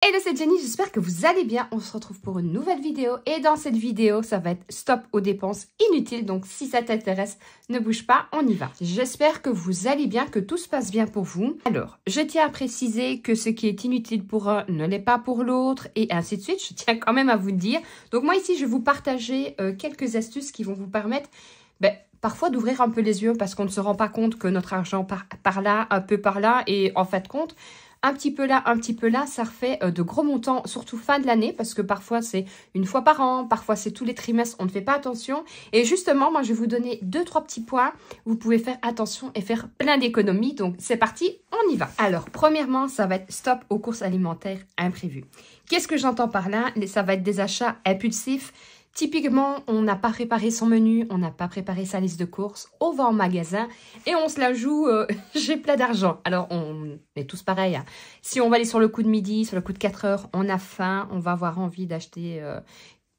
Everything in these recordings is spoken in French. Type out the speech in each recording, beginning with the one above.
Hello, c'est Jenny, j'espère que vous allez bien. On se retrouve pour une nouvelle vidéo et dans cette vidéo, ça va être stop aux dépenses inutiles. Donc si ça t'intéresse, ne bouge pas, on y va. J'espère que vous allez bien, que tout se passe bien pour vous. Alors, je tiens à préciser que ce qui est inutile pour un ne l'est pas pour l'autre et ainsi de suite. Je tiens quand même à vous le dire. Donc moi ici, je vais vous partager quelques astuces qui vont vous permettre parfois d'ouvrir un peu les yeux parce qu'on ne se rend pas compte que notre argent part par là, un peu par là et en fait compte. Un petit peu là, ça refait de gros montants, surtout fin de l'année, parce que parfois c'est une fois par an, parfois c'est tous les trimestres, on ne fait pas attention. Et justement, moi je vais vous donner 2-3 petits points, vous pouvez faire attention et faire plein d'économies. Donc c'est parti, on y va. Alors premièrement, ça va être stop aux courses alimentaires imprévues. Qu'est-ce que j'entends par là? Ça va être des achats impulsifs. Typiquement, on n'a pas préparé son menu, on n'a pas préparé sa liste de courses, on va en magasin et on se la joue, j'ai plein d'argent. Alors, on est tous pareils. Hein. Si on va aller sur le coup de midi, sur le coup de 4 heures, on a faim, on va avoir envie d'acheter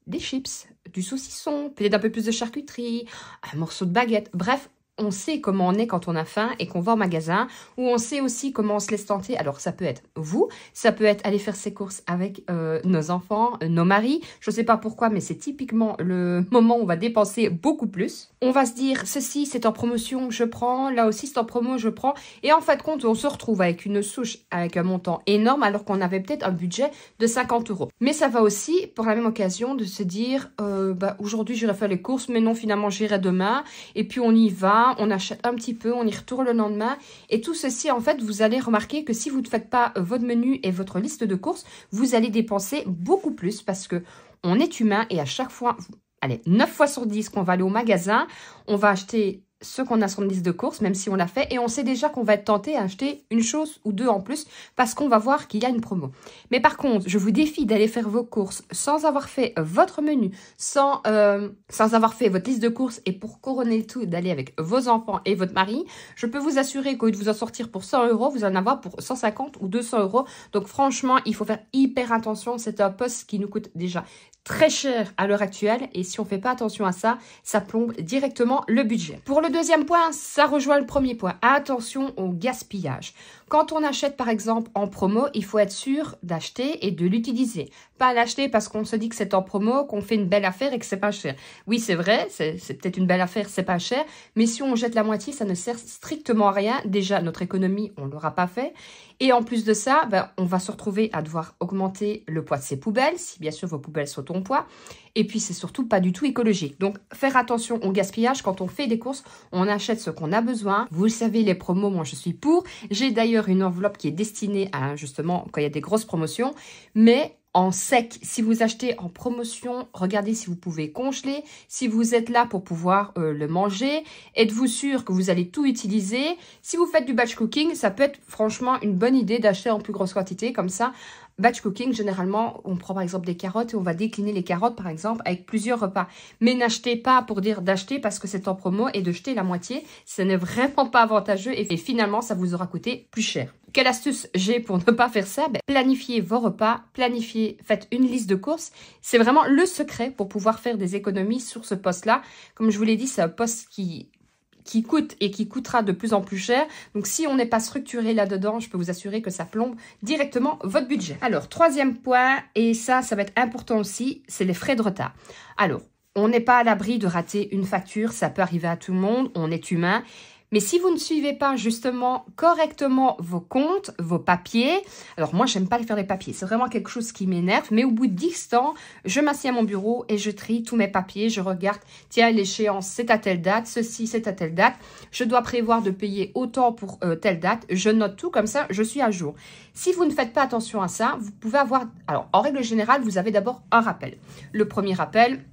des chips, du saucisson, peut-être un peu plus de charcuterie, un morceau de baguette, bref. On sait comment on est quand on a faim et qu'on va au magasin, ou on sait aussi comment on se laisse tenter. Alors, ça peut être vous, ça peut être aller faire ses courses avec nos enfants, nos maris. Je ne sais pas pourquoi, mais c'est typiquement le moment où on va dépenser beaucoup plus. On va se dire, ceci, c'est en promotion, je prends. Là aussi, c'est en promo, je prends. Et en fin de compte, on se retrouve avec une souche, avec un montant énorme, alors qu'on avait peut-être un budget de 50 €. Mais ça va aussi, pour la même occasion, de se dire, aujourd'hui, j'irai faire les courses, mais non, finalement, j'irai demain. Et puis, on y va. On achète un petit peu, on y retourne le lendemain. Et tout ceci, en fait, vous allez remarquer que si vous ne faites pas votre menu et votre liste de courses, vous allez dépenser beaucoup plus parce que on est humain et à chaque fois, allez, 9 fois sur 10 qu'on va aller au magasin, on va acheter ce qu'on a sur une liste de courses, même si on l'a fait, et on sait déjà qu'on va être tenté à acheter une chose ou deux en plus, parce qu'on va voir qu'il y a une promo. Mais par contre, je vous défie d'aller faire vos courses sans avoir fait votre menu, sans avoir fait votre liste de courses, et pour couronner le tout, d'aller avec vos enfants et votre mari. Je peux vous assurer qu'au lieu de vous en sortir pour 100 €, vous en avoir pour 150 ou 200 €. Donc franchement, il faut faire hyper attention. C'est un poste qui nous coûte déjà très cher à l'heure actuelle et si on ne fait pas attention à ça, ça plombe directement le budget. Pour le deuxième point, ça rejoint le premier point. Attention au gaspillage. Quand on achète par exemple en promo, il faut être sûr d'acheter et de l'utiliser. Pas l'acheter parce qu'on se dit que c'est en promo, qu'on fait une belle affaire et que c'est pas cher. Oui, c'est vrai, c'est peut-être une belle affaire, c'est pas cher, mais si on jette la moitié, ça ne sert strictement à rien. Déjà, notre économie, on l'aura pas fait. Et en plus de ça, on va se retrouver à devoir augmenter le poids de ses poubelles, si bien sûr vos poubelles sont ton poids. Et puis, c'est surtout pas du tout écologique. Donc, faire attention au gaspillage. Quand on fait des courses, on achète ce qu'on a besoin. Vous le savez, les promos, moi, je suis pour. J'ai d'ailleurs une enveloppe qui est destinée à, justement, quand il y a des grosses promotions. Mais en sec, si vous achetez en promotion, regardez si vous pouvez congeler. Si vous êtes là pour pouvoir le manger, êtes-vous sûr que vous allez tout utiliser? Si vous faites du batch cooking, ça peut être franchement une bonne idée d'acheter en plus grosse quantité. Comme ça, batch cooking, généralement, on prend par exemple des carottes et on va décliner les carottes, par exemple, avec plusieurs repas. Mais n'achetez pas pour dire d'acheter parce que c'est en promo et de jeter la moitié. Ce n'est vraiment pas avantageux et finalement, ça vous aura coûté plus cher. Quelle astuce j'ai pour ne pas faire ça? Planifiez vos repas, faites une liste de courses. C'est vraiment le secret pour pouvoir faire des économies sur ce poste-là. Comme je vous l'ai dit, c'est un poste qui coûte et qui coûtera de plus en plus cher. Donc, si on n'est pas structuré là-dedans, je peux vous assurer que ça plombe directement votre budget. Alors, troisième point, et ça va être important aussi, c'est les frais de retard. Alors, on n'est pas à l'abri de rater une facture, ça peut arriver à tout le monde, on est humain. Mais si vous ne suivez pas justement correctement vos comptes, vos papiers, alors moi, j'aime pas les faire les papiers. C'est vraiment quelque chose qui m'énerve. Mais au bout de 10 ans, je m'assieds à mon bureau et je trie tous mes papiers. Je regarde, tiens, l'échéance, c'est à telle date. Ceci, c'est à telle date. Je dois prévoir de payer autant pour telle date. Je note tout comme ça, je suis à jour. Si vous ne faites pas attention à ça, vous pouvez avoir... Alors, en règle générale, vous avez d'abord un rappel. Le premier rappel...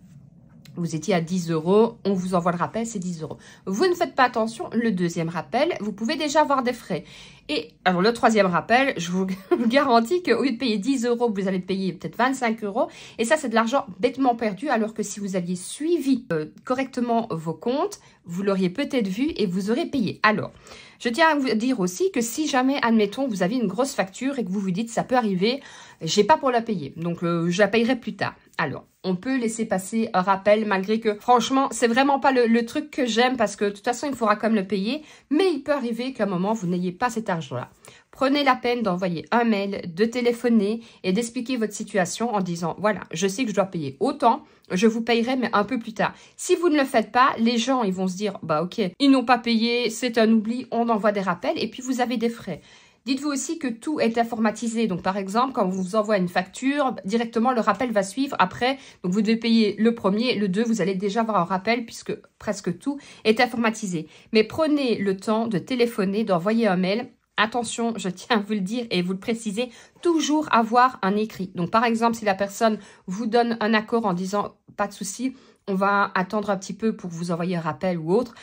Vous étiez à 10 €, on vous envoie le rappel, c'est 10 €. Vous ne faites pas attention, le deuxième rappel, vous pouvez déjà avoir des frais. Et alors le troisième rappel, je vous garantis qu'au lieu de payer 10 €, vous allez payer peut-être 25 €. Et ça, c'est de l'argent bêtement perdu, alors que si vous aviez suivi correctement vos comptes, vous l'auriez peut-être vu et vous aurez payé. Alors, je tiens à vous dire aussi que si jamais, admettons, vous avez une grosse facture et que vous vous dites, ça peut arriver, j'ai pas pour la payer, donc je la payerai plus tard. Alors, on peut laisser passer un rappel malgré que, franchement, c'est vraiment pas le truc que j'aime parce que de toute façon, il faudra quand même le payer. Mais il peut arriver qu'à un moment, vous n'ayez pas cet argent-là. prenez la peine d'envoyer un mail, de téléphoner et d'expliquer votre situation en disant, voilà, je sais que je dois payer autant, je vous payerai, mais un peu plus tard. Si vous ne le faites pas, les gens, ils vont se dire, bah ok, ils n'ont pas payé, c'est un oubli, on envoie des rappels et puis vous avez des frais. Dites-vous aussi que tout est informatisé. Donc, par exemple, quand on vous envoie une facture, directement, le rappel va suivre après. Donc, vous devez payer le premier, le 2, vous allez déjà avoir un rappel puisque presque tout est informatisé. Mais prenez le temps de téléphoner, d'envoyer un mail. Attention, je tiens à vous le dire et vous le préciser, toujours avoir un écrit. Donc, par exemple, si la personne vous donne un accord en disant « pas de souci, on va attendre un petit peu pour vous envoyer un rappel ou autre »,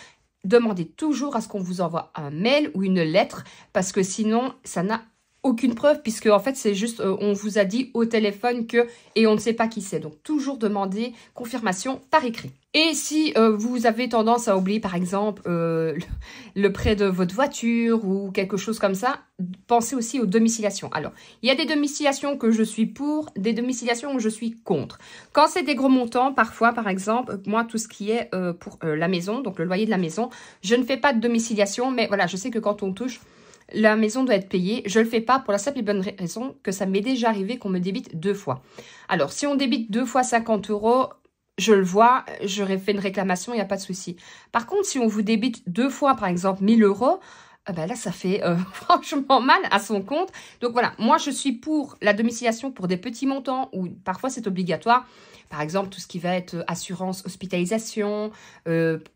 demandez toujours à ce qu'on vous envoie un mail ou une lettre parce que sinon, ça n'a aucune preuve puisque en fait, c'est juste, on vous a dit au téléphone que et on ne sait pas qui c'est. Donc, toujours demander confirmation par écrit. Et si vous avez tendance à oublier, par exemple, le prêt de votre voiture ou quelque chose comme ça, pensez aussi aux domiciliations. Alors, il y a des domiciliations que je suis pour, des domiciliations où je suis contre. Quand c'est des gros montants, parfois, par exemple, moi, tout ce qui est pour la maison, donc le loyer de la maison, je ne fais pas de domiciliation, mais voilà, je sais que quand on touche, la maison doit être payée. Je ne le fais pas pour la simple et bonne raison que ça m'est déjà arrivé qu'on me débite 2 fois. Alors, si on débite 2 fois 50 €, je le vois, j'aurais fait une réclamation, il n'y a pas de souci. Par contre, si on vous débite 2 fois, par exemple, 1 000 €, ben là, ça fait franchement mal à son compte. Donc voilà, moi, je suis pour la domiciliation pour des petits montants où parfois c'est obligatoire. Par exemple, tout ce qui va être assurance, hospitalisation,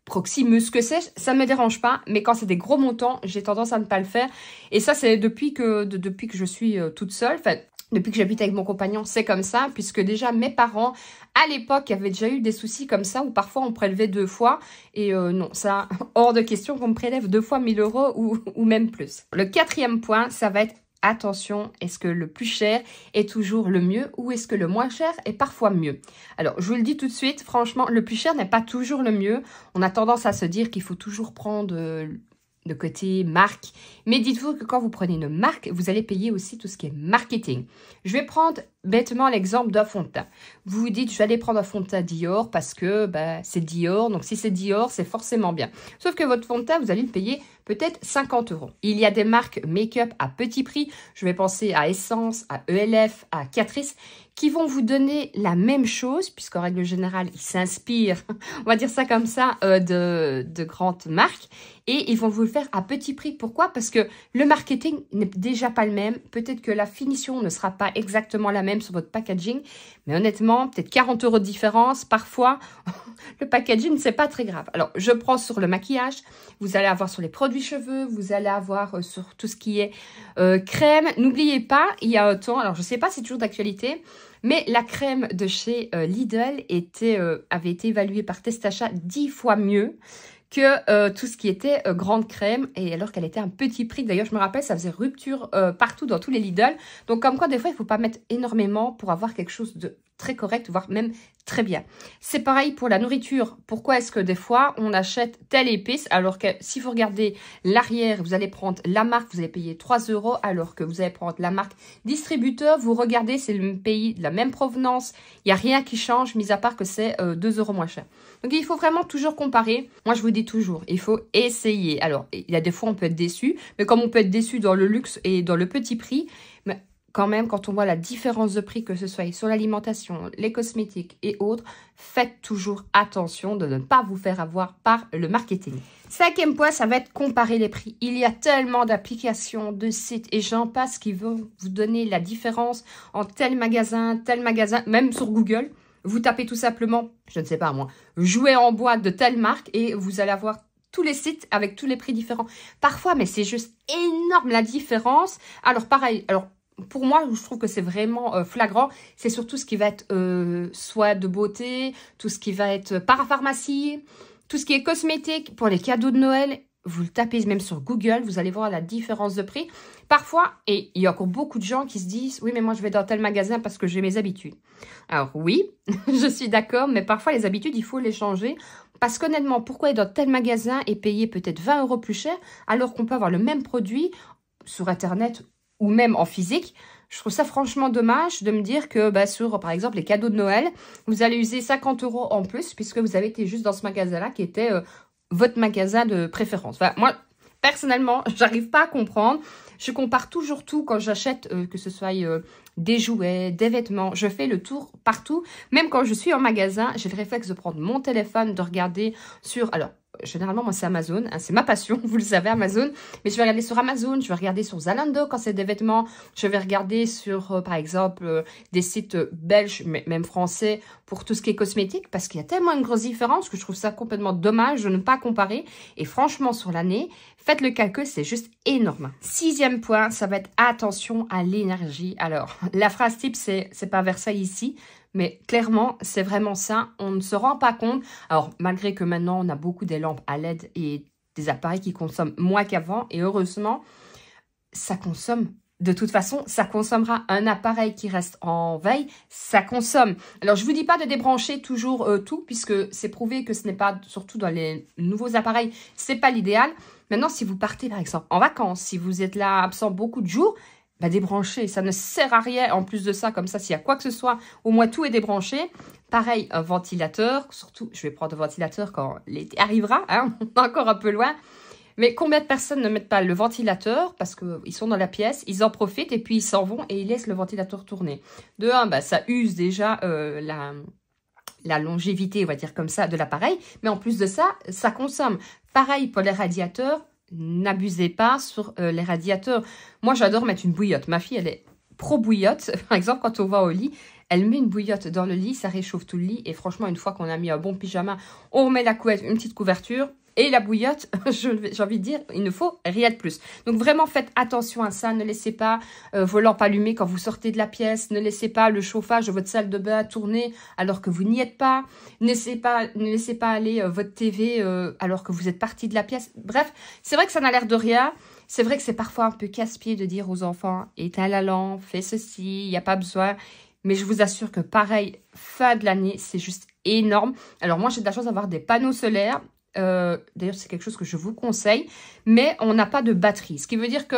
Proximus, ce que c'est, ça ne me dérange pas. Mais quand c'est des gros montants, j'ai tendance à ne pas le faire. Et ça, c'est depuis que je suis toute seule. Enfin, depuis que j'habite avec mon compagnon, c'est comme ça, puisque déjà mes parents, à l'époque, avaient déjà eu des soucis comme ça, où parfois on prélevait 2 fois. Et non, ça, hors de question qu'on me prélève 2 fois 1 000 € ou même plus. Le 4e point, ça va être attention, est-ce que le plus cher est toujours le mieux ou est-ce que le moins cher est parfois mieux? Alors, je vous le dis tout de suite, franchement, le plus cher n'est pas toujours le mieux. On a tendance à se dire qu'il faut toujours prendre le côté marque. Mais dites-vous que quand vous prenez une marque, vous allez payer aussi tout ce qui est marketing. Je vais prendre bêtement l'exemple d'un fond de teint. Vous vous dites, je vais aller prendre un fond de teint Dior parce que bah, c'est Dior. Donc, si c'est Dior, c'est forcément bien. Sauf que votre fond de teint, vous allez le payer peut-être 50 €. Il y a des marques make-up à petit prix. Je vais penser à Essence, à ELF, à Catrice, qui vont vous donner la même chose, puisqu'en règle générale, ils s'inspirent, on va dire ça comme ça, de grandes marques. Et ils vont vous le faire à petit prix. Pourquoi? Parce que le marketing n'est déjà pas le même. Peut-être que la finition ne sera pas exactement la même sur votre packaging. Mais honnêtement, peut-être 40 € de différence. Parfois, le packaging, c'est pas très grave. Alors, je prends sur le maquillage. Vous allez avoir sur les produits cheveux. Vous allez avoir sur tout ce qui est crème. N'oubliez pas, il y a un temps, alors je ne sais pas si c'est toujours d'actualité, mais la crème de chez Lidl avait été évaluée par Testachat 10 fois mieux que tout ce qui était grande crème, et alors qu'elle était un petit prix. D'ailleurs, je me rappelle, ça faisait rupture partout dans tous les Lidl. Donc, comme quoi, des fois, il ne faut pas mettre énormément pour avoir quelque chose de très correct, voire même très bien. C'est pareil pour la nourriture. Pourquoi est-ce que des fois, on achète telle épice, alors que si vous regardez l'arrière, vous allez prendre la marque, vous allez payer 3 €, alors que vous allez prendre la marque distributeur, vous regardez, c'est le même pays, de la même provenance, il n'y a rien qui change, mis à part que c'est 2 € moins cher. Donc, il faut vraiment toujours comparer. Moi, je vous dis toujours, il faut essayer. Alors, il y a des fois, on peut être déçu, mais comme on peut être déçu dans le luxe et dans le petit prix, mais quand même, quand on voit la différence de prix, que ce soit sur l'alimentation, les cosmétiques et autres, faites toujours attention de ne pas vous faire avoir par le marketing. 5e point, ça va être comparer les prix. Il y a tellement d'applications, de sites et j'en passe qui vont vous donner la différence entre tel magasin, même sur Google. Vous tapez tout simplement, je ne sais pas moi, jouets en bois de telle marque et vous allez avoir tous les sites avec tous les prix différents. Parfois, mais c'est juste énorme la différence. Alors pareil, pour moi, je trouve que c'est vraiment flagrant. C'est surtout ce qui va être soins de beauté, tout ce qui va être parapharmacie, tout ce qui est cosmétique pour les cadeaux de Noël. Vous le tapez même sur Google, vous allez voir la différence de prix. Parfois, et il y a encore beaucoup de gens qui se disent « Oui, mais moi, je vais dans tel magasin parce que j'ai mes habitudes. » Alors oui, je suis d'accord, mais parfois, les habitudes, il faut les changer. Parce qu'honnêtement, pourquoi aller dans tel magasin et payer peut-être 20 € plus cher alors qu'on peut avoir le même produit sur Internet ou même en physique? Je trouve ça franchement dommage de me dire que sur, par exemple, les cadeaux de Noël, vous allez user 50 € en plus puisque vous avez été juste dans ce magasin-là qui était votre magasin de préférence. Enfin, moi, personnellement, j'arrive pas à comprendre. Je compare toujours tout quand j'achète, que ce soit des jouets, des vêtements. Je fais le tour partout. Même quand je suis en magasin, j'ai le réflexe de prendre mon téléphone, de regarder sur... Alors, généralement, moi, c'est Amazon. Hein, c'est ma passion, vous le savez, Amazon. Mais je vais regarder sur Amazon, je vais regarder sur Zalando quand c'est des vêtements. Je vais regarder sur, par exemple, des sites belges, mais même français, pour tout ce qui est cosmétique. Parce qu'il y a tellement une grosse différence que je trouve ça complètement dommage de ne pas comparer. Et franchement, sur l'année, faites le calcul, c'est juste énorme. 6e point, ça va être attention à l'énergie. Alors, la phrase type, c'est pas Versailles ici. Mais clairement, c'est vraiment ça. On ne se rend pas compte. Alors, malgré que maintenant, on a beaucoup des lampes à LED et des appareils qui consomment moins qu'avant. Et heureusement, ça consomme. De toute façon, ça consommera un appareil qui reste en veille. Ça consomme. Alors, je ne vous dis pas de débrancher toujours tout, puisque c'est prouvé que ce n'est pas, surtout dans les nouveaux appareils, ce n'est pas l'idéal. Maintenant, si vous partez, par exemple, en vacances, si vous êtes là absent beaucoup de jours, bah, débrancher, ça ne sert à rien. En plus de ça, comme ça, s'il y a quoi que ce soit, au moins tout est débranché. Pareil, un ventilateur. Surtout, je vais prendre un ventilateur quand l'été arrivera. Hein, on est encore un peu loin. Mais combien de personnes ne mettent pas le ventilateur parce qu'ils sont dans la pièce, ils en profitent et puis ils s'en vont et ils laissent le ventilateur tourner. De un, bah, ça use déjà la longévité, on va dire comme ça, de l'appareil. Mais en plus de ça, ça consomme. Pareil pour les radiateurs. N'abusez pas sur les radiateurs. Moi, j'adore mettre une bouillotte. Ma fille, elle est pro bouillotte. Par exemple, quand on va au lit, elle met une bouillotte dans le lit, ça réchauffe tout le lit. Et franchement, une fois qu'on a mis un bon pyjama, on remet la couette, une petite couverture. Et la bouillotte, j'ai envie de dire, il ne faut rien de plus. Donc vraiment, faites attention à ça. Ne laissez pas vos lampes allumées quand vous sortez de la pièce. Ne laissez pas le chauffage de votre salle de bain tourner alors que vous n'y êtes pas. Ne laissez pas aller votre TV alors que vous êtes parti de la pièce. Bref, c'est vrai que ça n'a l'air de rien. C'est vrai que c'est parfois un peu casse-pied de dire aux enfants « éteins la lampe, fais ceci, il n'y a pas besoin ». Mais je vous assure que pareil, fin de l'année, c'est juste énorme. Alors moi, j'ai de la chance d'avoir des panneaux solaires. D'ailleurs, c'est quelque chose que je vous conseille. Mais on n'a pas de batterie. Ce qui veut dire que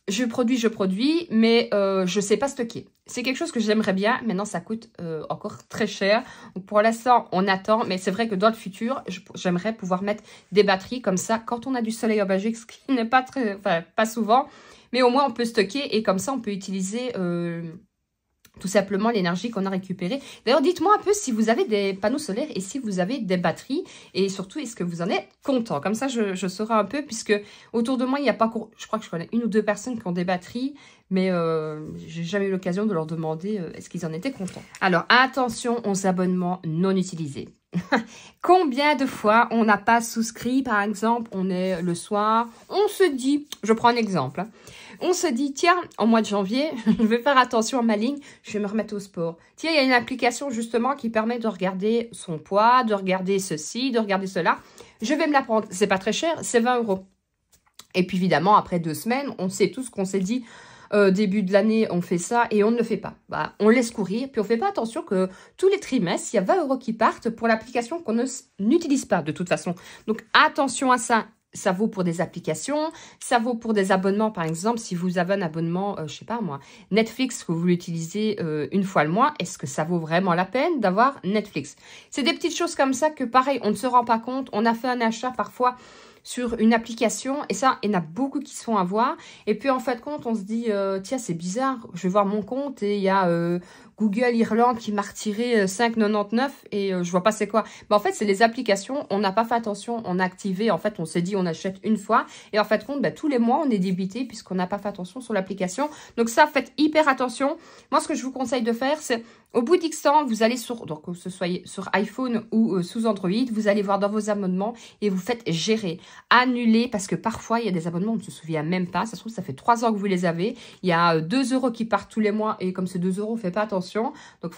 je produis, mais je ne sais pas stocker. C'est quelque chose que j'aimerais bien. Maintenant, ça coûte encore très cher. Donc, pour l'instant, on attend. Mais c'est vrai que dans le futur, j'aimerais pouvoir mettre des batteries comme ça. Quand on a du soleil en Belgique, ce qui n'est pas pas souvent. Mais au moins, on peut stocker. Et comme ça, on peut utiliser... tout simplement l'énergie qu'on a récupérée. D'ailleurs, dites-moi un peu si vous avez des panneaux solaires et si vous avez des batteries. Et surtout, est-ce que vous en êtes content? Comme ça, je saurai un peu puisque autour de moi, il n'y a pas... Je crois que je connais 1 ou 2 personnes qui ont des batteries. Mais j'ai jamais eu l'occasion de leur demander est-ce qu'ils en étaient contents. Alors, attention aux abonnements non utilisés. Combien de fois on n'a pas souscrit, par exemple, on est le soir, on se dit, je prends un exemple, hein, on se dit, tiens, en mois de janvier, je vais faire attention à ma ligne, je vais me remettre au sport. Tiens, il y a une application justement qui permet de regarder son poids, de regarder ceci, de regarder cela. Je vais me la prendre, c'est pas très cher, c'est 20 €. Et puis évidemment, après 2 semaines, on sait tous qu'on s'est dit... début de l'année, on fait ça et on ne le fait pas. Bah, on laisse courir, puis on ne fait pas attention que tous les trimestres, il y a 20 € qui partent pour l'application qu'on n'utilise pas de toute façon. Donc, attention à ça. Ça vaut pour des applications, ça vaut pour des abonnements. Par exemple, si vous avez un abonnement, je sais pas moi, Netflix, que vous l'utilisez une fois le mois, est-ce que ça vaut vraiment la peine d'avoir Netflix? C'est des petites choses comme ça que, pareil, on ne se rend pas compte. On a fait un achat parfois sur une application, et ça, il y en a beaucoup qui se font avoir. Et puis, en fait, compte, on se dit, tiens, c'est bizarre, je vais voir mon compte, et il y a Google Irlande qui m'a retiré 5,99, et je vois pas c'est quoi. Mais en fait, c'est les applications, on n'a pas fait attention, on a activé, en fait, on s'est dit, on achète une fois, et en fait, compte, bah, tous les mois, on est débité, puisqu'on n'a pas fait attention sur l'application. Donc ça, faites hyper attention. Moi, ce que je vous conseille de faire, c'est, au bout d'X temps, vous allez donc que ce soit sur iPhone ou sous Android, vous allez voir dans vos abonnements et vous faites gérer, annuler, parce que parfois, il y a des abonnements, on ne se souvient même pas. Ça se trouve, ça fait 3 ans que vous les avez. Il y a 2 € qui partent tous les mois et comme c'est 2 €, on ne fait pas attention. Donc,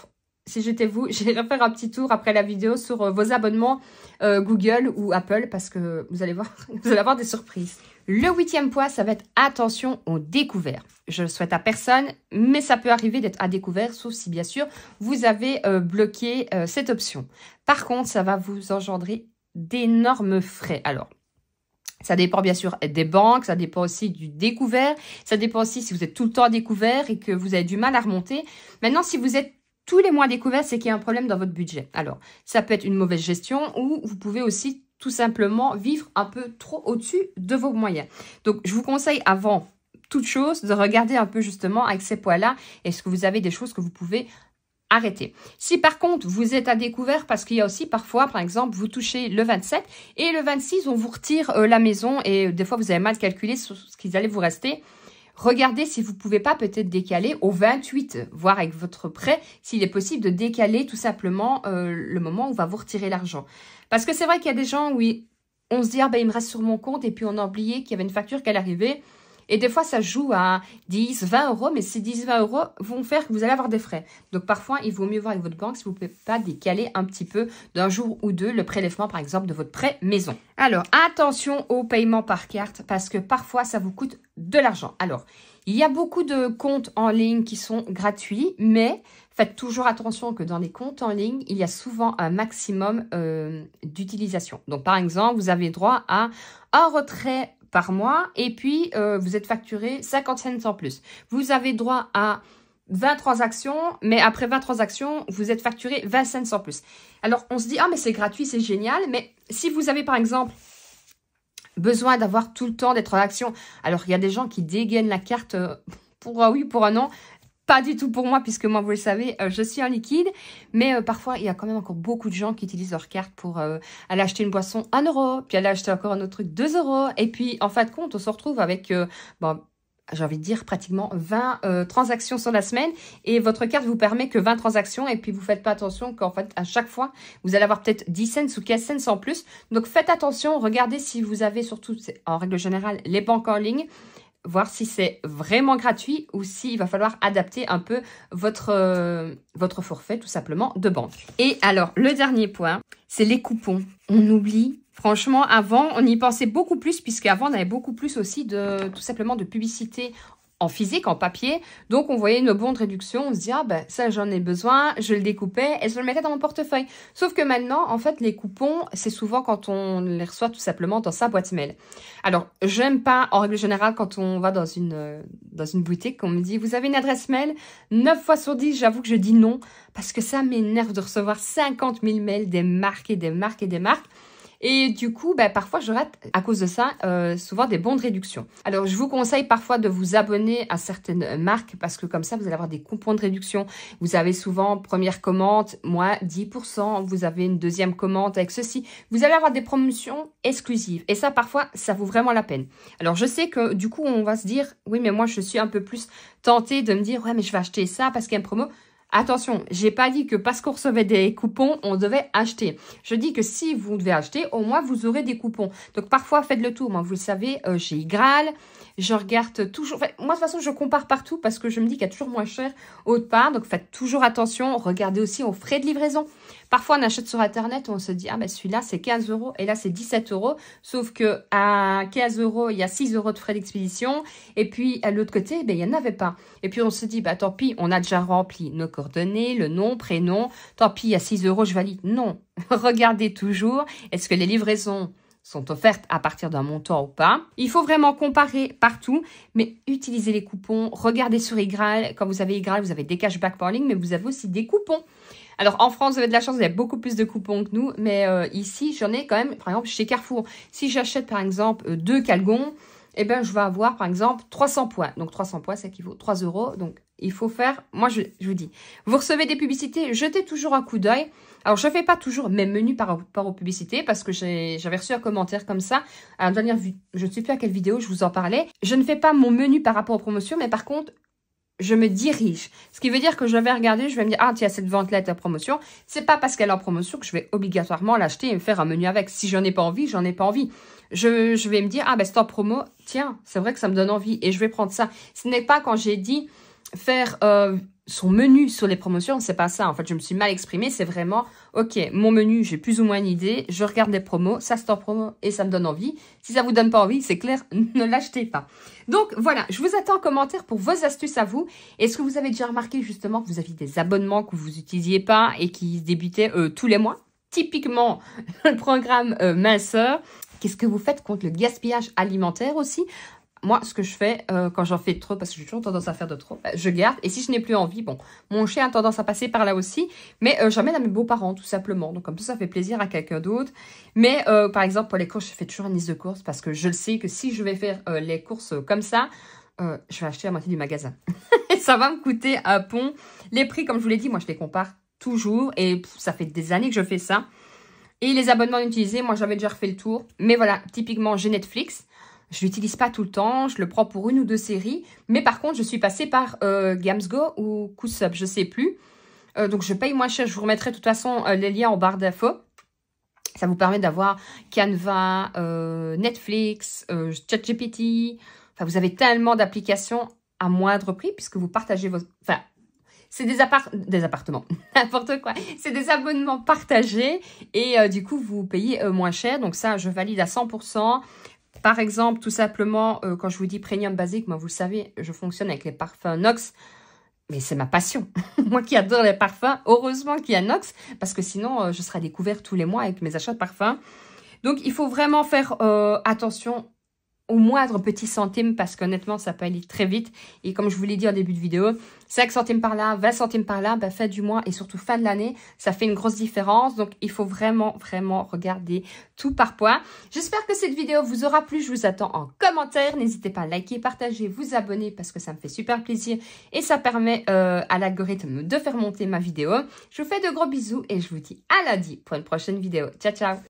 si j'étais vous, j'irais faire un petit tour après la vidéo sur vos abonnements Google ou Apple parce que vous allez voir, vous allez avoir des surprises. Le 8e point, ça va être attention aux découvertes. Je le souhaite à personne, mais ça peut arriver d'être à découvert, sauf si bien sûr vous avez bloqué cette option. Par contre, ça va vous engendrer d'énormes frais. Alors, ça dépend bien sûr des banques, ça dépend aussi du découvert, ça dépend aussi si vous êtes tout le temps à découvert et que vous avez du mal à remonter. Maintenant, si vous êtes tous les mois découvert, c'est qu'il y a un problème dans votre budget. Alors, ça peut être une mauvaise gestion ou vous pouvez aussi tout simplement vivre un peu trop au-dessus de vos moyens. Donc, je vous conseille avant toute chose de regarder un peu justement avec ces poids-là, est-ce que vous avez des choses que vous pouvez arrêter. Si par contre, vous êtes à découvert, parce qu'il y a aussi parfois, par exemple, vous touchez le 27 et le 26, on vous retire la maison et des fois, vous avez mal calculé sur ce qu'ils allaient vous rester. Regardez si vous ne pouvez pas peut-être décaler au 28, voir avec votre prêt s'il est possible de décaler tout simplement le moment où on va vous retirer l'argent. Parce que c'est vrai qu'il y a des gens où on se dit, ah ben il me reste sur mon compte et puis on a oublié qu'il y avait une facture qui allait arriver. Et des fois, ça joue à 10, 20 euros, mais ces 10, 20 euros vont faire que vous allez avoir des frais. Donc, parfois, il vaut mieux voir avec votre banque si vous ne pouvez pas décaler un petit peu d'un jour ou deux le prélèvement, par exemple, de votre prêt maison. Alors, attention au paiement par carte parce que parfois, ça vous coûte de l'argent. Alors, il y a beaucoup de comptes en ligne qui sont gratuits, mais faites toujours attention que dans les comptes en ligne, il y a souvent un maximum d'utilisation. Donc, par exemple, vous avez droit à un retrait par mois et puis vous êtes facturé 50 cents en plus. Vous avez droit à 20 transactions, mais après 20 transactions, vous êtes facturé 20 cents en plus. Alors, on se dit, ah, mais c'est gratuit, c'est génial. Mais si vous avez, par exemple, besoin d'avoir tout le temps des transactions, alors il y a des gens qui dégainent la carte pour un oui, pour un non. Pas du tout pour moi, puisque moi, vous le savez, je suis en liquide. Mais parfois, il y a quand même encore beaucoup de gens qui utilisent leur carte pour aller acheter une boisson 1 euro, puis aller acheter encore un autre truc 2 euros. Et puis, en fin de compte, on se retrouve avec, bon, j'ai envie de dire, pratiquement 20 transactions sur la semaine. Et votre carte vous permet que 20 transactions. Et puis, vous ne faites pas attention qu'en fait, à chaque fois, vous allez avoir peut-être 10 cents ou 15 cents en plus. Donc, faites attention. Regardez si vous avez, surtout, en règle générale, les banques en ligne. Voir si c'est vraiment gratuit ou s'il va falloir adapter un peu votre forfait, tout simplement, de banque. Et alors, le dernier point, c'est les coupons. On oublie. Franchement, avant, on y pensait beaucoup plus, puisqu'avant, on avait beaucoup plus aussi tout simplement de publicité en physique, en papier. Donc, on voyait nos bons de réduction. On se dit, ah ben, ça, j'en ai besoin. Je le découpais et je le mettais dans mon portefeuille. Sauf que maintenant, en fait, les coupons, c'est souvent quand on les reçoit tout simplement dans sa boîte mail. Alors, j'aime pas, en règle générale, quand on va dans une boutique, on me dit, vous avez une adresse mail? 9 fois sur 10, j'avoue que je dis non. Parce que ça m'énerve de recevoir 50 000 mails des marques et des marques et des marques. Et du coup, parfois, je rate à cause de ça souvent des bons de réduction. Alors, je vous conseille parfois de vous abonner à certaines marques parce que comme ça, vous allez avoir des coupons de réduction. Vous avez souvent première commande, moins 10%. Vous avez une deuxième commande avec ceci. Vous allez avoir des promotions exclusives. Et ça, parfois, ça vaut vraiment la peine. Alors, je sais que du coup, on va se dire, oui, mais moi, je suis un peu plus tentée de me dire, ouais, mais je vais acheter ça parce qu'il y a une promo. Attention, j'ai pas dit que parce qu'on recevait des coupons, on devait acheter. Je dis que si vous devez acheter, au moins vous aurez des coupons. Donc parfois, faites le tour. Moi, vous le savez, chez Igral, je regarde toujours. Enfin, moi, de toute façon, je compare partout parce que je me dis qu'il y a toujours moins cher autre part. Donc faites toujours attention. Regardez aussi aux frais de livraison. Parfois, on achète sur Internet, on se dit, ah ben celui-là, c'est 15 euros et là, c'est 17 euros. Sauf que à 15 euros, il y a 6 euros de frais d'expédition. Et puis, à l'autre côté, il n'y en avait pas. Et puis, on se dit, tant pis, on a déjà rempli nos coordonnées, le nom, prénom. Tant pis, il y a 6 euros, je valide. Non. Regardez toujours, est-ce que les livraisons sont offertes à partir d'un montant ou pas. Il faut vraiment comparer partout, mais utilisez les coupons. Regardez sur Igral. Quand vous avez Igral, vous avez des cashbacks par ligne, mais vous avez aussi des coupons. Alors, en France, vous avez de la chance, vous avez beaucoup plus de coupons que nous. Mais ici, j'en ai quand même, par exemple, chez Carrefour. Si j'achète, par exemple, 2 calgons, eh ben, je vais avoir, par exemple, 300 points. Donc, 300 points, ça équivaut 3 euros. Donc, il faut faire... Moi, je vous dis, vous recevez des publicités, jetez toujours un coup d'œil. Alors, je ne fais pas toujours mes menus par rapport aux publicités parce que j'avais reçu un commentaire comme ça. À la dernière vue, je ne sais plus à quelle vidéo je vous en parlais. Je ne fais pas mon menu par rapport aux promotions, mais par contre... je me dirige. Ce qui veut dire que je vais regarder, je vais me dire, ah tiens, cette vente-là est en promotion. C'est pas parce qu'elle est en promotion que je vais obligatoirement l'acheter et me faire un menu avec. Si j'en ai pas envie, j'en ai pas envie. Je vais me dire, ah ben c'est en promo, tiens, c'est vrai que ça me donne envie et je vais prendre ça. Ce n'est pas quand j'ai dit faire son menu sur les promotions, c'est pas ça. En fait, je me suis mal exprimée. C'est vraiment, ok, mon menu, j'ai plus ou moins une idée. Je regarde les promos, ça c'est en promo et ça me donne envie. Si ça vous donne pas envie, c'est clair, ne l'achetez pas. Donc voilà, je vous attends en commentaire pour vos astuces à vous. Est-ce que vous avez déjà remarqué justement que vous aviez des abonnements que vous n'utilisiez pas et qui débutaient tous les mois? Typiquement, le programme minceur. Qu'est-ce que vous faites contre le gaspillage alimentaire aussi? moi, ce que je fais quand j'en fais trop, parce que j'ai toujours tendance à faire de trop, je garde. Et si je n'ai plus envie, bon, mon chien a tendance à passer par là aussi, mais j'emmène à mes beaux-parents, tout simplement. Donc, comme ça fait plaisir à quelqu'un d'autre. Mais, par exemple, pour les courses, je fais toujours une liste de courses, parce que je le sais que si je vais faire les courses comme ça, je vais acheter la moitié du magasin. Et ça va me coûter un pont. Les prix, comme je vous l'ai dit, moi, je les compare toujours. Et ça fait des années que je fais ça. Et les abonnements utilisés, moi, j'avais déjà refait le tour. Mais voilà, typiquement, j'ai Netflix. Je l'utilise pas tout le temps, je le prends pour une ou deux séries. Mais par contre, je suis passée par Gamsgo ou Kusub, je sais plus. Donc, je paye moins cher. Je vous remettrai de toute façon les liens en barre d'infos. Ça vous permet d'avoir Canva, Netflix, ChatGPT. Enfin, vous avez tellement d'applications à moindre prix puisque vous partagez vos... Enfin, c'est des appartements, n'importe quoi. C'est des abonnements partagés et du coup, vous payez moins cher. Donc ça, je valide à 100%. Par exemple, tout simplement, quand je vous dis premium basique, moi, vous le savez, je fonctionne avec les parfums Nox. Mais c'est ma passion. Moi qui adore les parfums, heureusement qu'il y a Nox, parce que sinon, je serais à découvert tous les mois avec mes achats de parfums. Donc, il faut vraiment faire attention au moindre petit centime, parce qu'honnêtement, ça peut aller très vite. Et comme je vous l'ai dit en début de vidéo, 5 centimes par là, 20 centimes par là, fin du mois et surtout fin de l'année, ça fait une grosse différence. Donc, il faut vraiment, vraiment regarder tout par point. J'espère que cette vidéo vous aura plu. Je vous attends en commentaire. N'hésitez pas à liker, partager, vous abonner parce que ça me fait super plaisir et ça permet à l'algorithme de faire monter ma vidéo. Je vous fais de gros bisous et je vous dis à lundi pour une prochaine vidéo. Ciao, ciao!